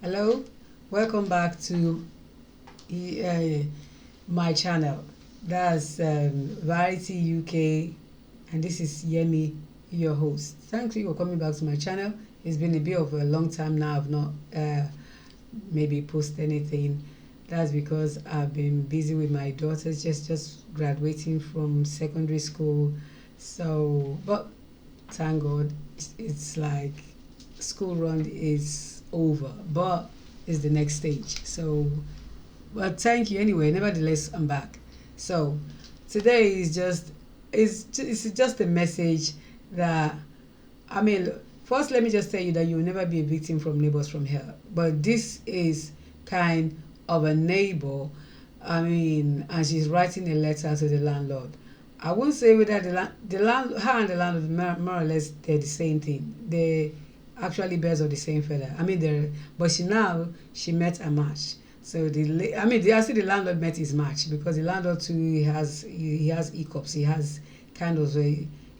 Hello, welcome back to uh, my channel. That's Variety UK, and this is Yemi, your host. Thank you for coming back to my channel. It's been a bit of a long time now. I've not maybe posted anything. That's because I've been busy with my daughters, just graduating from secondary school. So, but thank God, it's like school run is over, but it's the next stage. So, but thank you anyway. Nevertheless, I'm back. So, today is it's just a message that I mean. First, let me just tell you that you'll never be a victim from neighbors from hell. But this is kind of a neighbor. I mean, and she's writing a letter to the landlord. I won't say whether her and the landlord more or less they're the same thing. They actually birds of the same feather. I mean, they're but she met a match. So I mean, actually the landlord met his match because the landlord too he has hiccups. He has kind of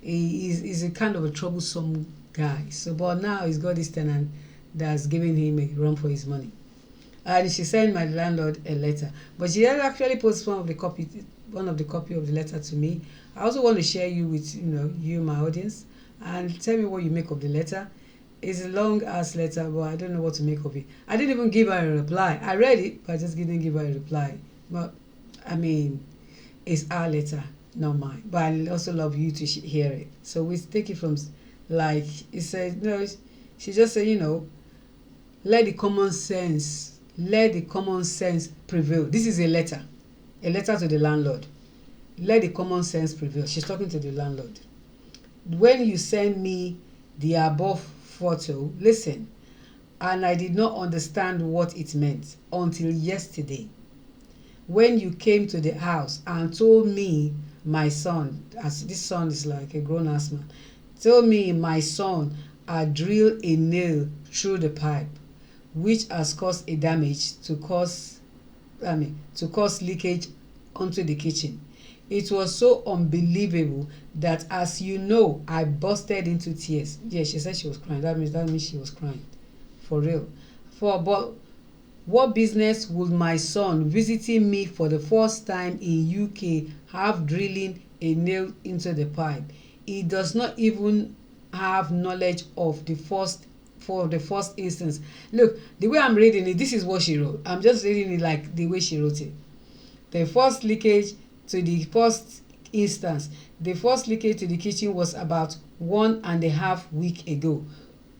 he's a kind of a troublesome guy. So but now he's got this tenant that's giving him a run for his money. And she sent my landlord a letter, but she had actually posted one of the copy of the letter to me. I also want to share you with you my audience, and tell me what you make of the letter. It's a long ass letter, but I don't know what to make of it. I didn't even give her a reply. I read it, but I just didn't give her a reply. But I mean, it's our letter, not mine. But I also love you to hear it. So we take it from like it said. She just said, let the common sense, let the common sense prevail. This is a letter to the landlord. Let the common sense prevail. She's talking to the landlord. When you send me the above photo, listen, and I did not understand what it meant until yesterday when you came to the house and told me my son, as this son is like a grown ass man, told me my son had drilled a nail through the pipe, which has caused a damage to cause leakage onto the kitchen. It was so unbelievable that, as you know, I busted into tears. Yeah, she said she was crying. That means she was crying. For real. But what business would my son visiting me for the first time in UK have drilling a nail into the pipe? He does not even have knowledge of the first instance. Look, the way I'm reading it, this is what she wrote. I'm just reading it like the way she wrote it. The first leakage to the first instance, the first leakage to the kitchen was about 1.5 weeks ago.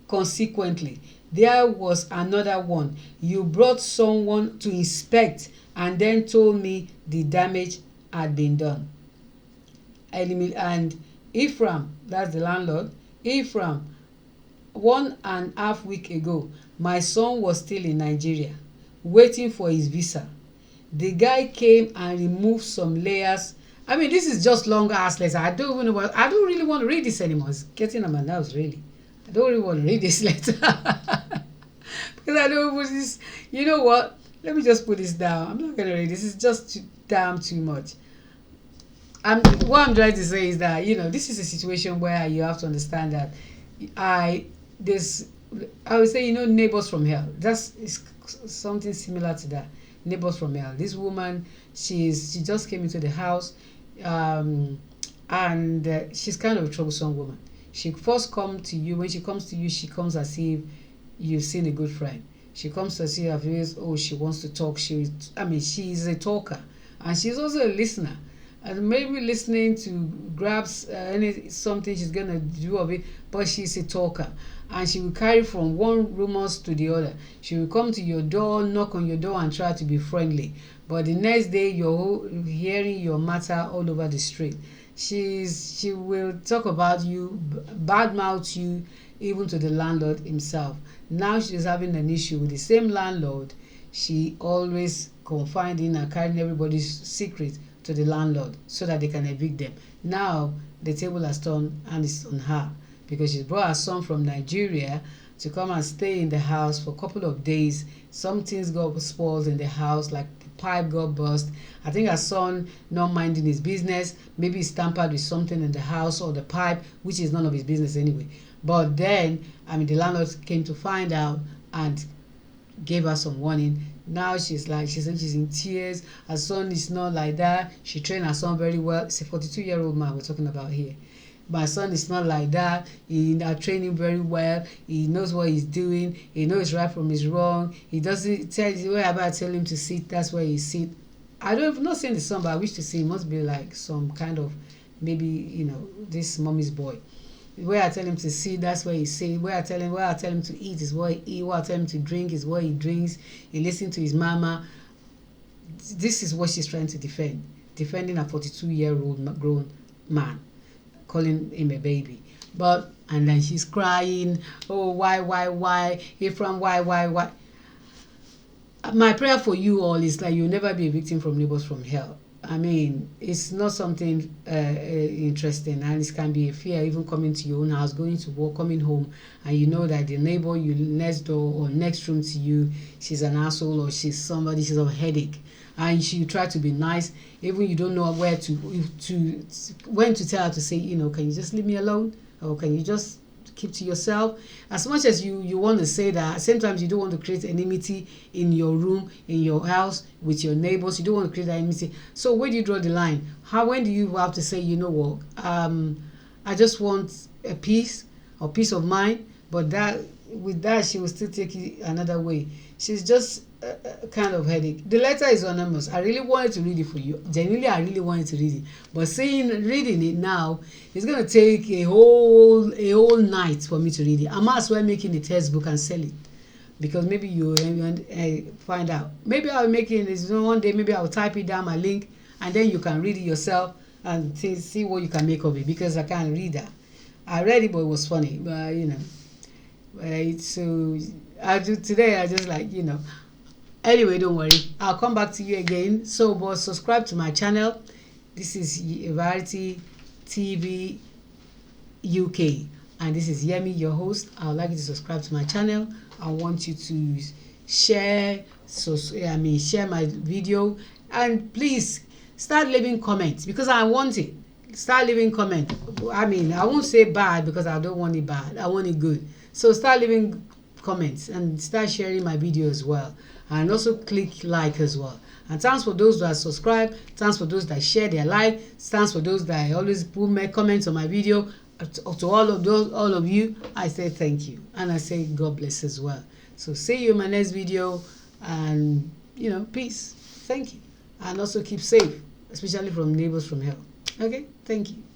Consequently, there was another one. You brought someone to inspect and then told me the damage had been done. And Ephraim, that's the landlord, Ephraim, 1.5 weeks ago, my son was still in Nigeria waiting for his visa. The guy came and removed some layers. I mean, this is just long ass letter. I don't really want to read this anymore. It's getting on my nerves, really. I don't really want to read this letter. Because I don't put this. You know what? Let me just put this down. I'm not gonna read this. It's just damn too much. What I'm trying to say is that this is a situation where you have to understand that I this I would say neighbors from hell. That's is something similar to that. Neighbors from hell. This woman, she just came into the house, and she's kind of a troublesome woman. She first come to you. When she comes to you, she comes as if you've seen a good friend. She comes to see her face. Oh, she wants to talk. She's a talker, and she's also a listener. And maybe listening to grabs something she's gonna do of it, but she's a talker, and she will carry from one rumors to the other. She will come to your door, knock on your door, and try to be friendly, but the next day you're hearing your matter all over the street. She will talk about you, badmouth you, even to the landlord himself. Now she's having an issue with the same landlord. She always confiding and carrying everybody's secret to the landlord so that they can evict them. Now the table has turned and it's on her because she brought her son from Nigeria to come and stay in the house for a couple of days. Some things got spoiled in the house, like the pipe got burst. I think her son not minding his business. Maybe he's tampered with something in the house or the pipe, which is none of his business anyway. But then, the landlord came to find out, and gave her some warning. Now she's like, she said she's in tears. Her son is not like that. She trained her son very well. It's a 42-year-old man we're talking about here. My son is not like that. I train him very well. He knows what he's doing. He knows right from his wrong. He doesn't tell you wherever I tell him to sit, that's where he sit. I'm not saying the son, but I wish to see. He must be like some kind of, maybe, this mommy's boy. Where I tell him to sit, that's where he sits. Where I tell him to eat is what he eats. Where I tell him to drink is what he drinks. He listens to his mama. This is what she's trying to defend. Defending a 42-year-old grown man, calling him a baby. And then she's crying, oh, why? Ephraim, why? My prayer for you all is that you'll never be a victim from neighbors from hell. I mean, it's not something interesting, and it can be a fear even coming to your own house, going to work, coming home, and you know that the neighbor you next door or next room to you, she's an asshole, or she's a headache, and she try to be nice, even you don't know when to tell her to say, can you just leave me alone, or can you just keep to yourself? As much as you want to say that, sometimes you don't want to create enmity in your room, in your house, with your neighbors. You don't want to create that enmity. So where do you draw the line? When do you have to say, what, I just want a peace of mind, but with that she will still take it another way. She's just a kind of headache. The letter is anonymous. I really wanted to read it for you. Genuinely, I really wanted to read it. But reading it now, it's going to take a whole night for me to read it. I might as well making a textbook and sell it. Because maybe you find out. Maybe I'll make it one day, maybe I'll type it down, my link, and then you can read it yourself and see what you can make of it. Because I can't read that. I read it, but it was funny. But, today I just like, Anyway, don't worry. I'll come back to you again. But subscribe to my channel. This is Variety TV UK. And this is Yemi, your host. I would like you to subscribe to my channel. I want you to share my video. And please, start leaving comments because I want it. Start leaving comments. I won't say bad because I don't want it bad. I want it good. So start leaving comments and start sharing my video as well. And also click like as well. And thanks for those that subscribe. Thanks for those that share their like. Thanks for those that always put my comments on my video. To all of you, I say thank you. And I say God bless as well. So see you in my next video. And, peace. Thank you. And also keep safe, especially from neighbors from hell. Okay? Thank you.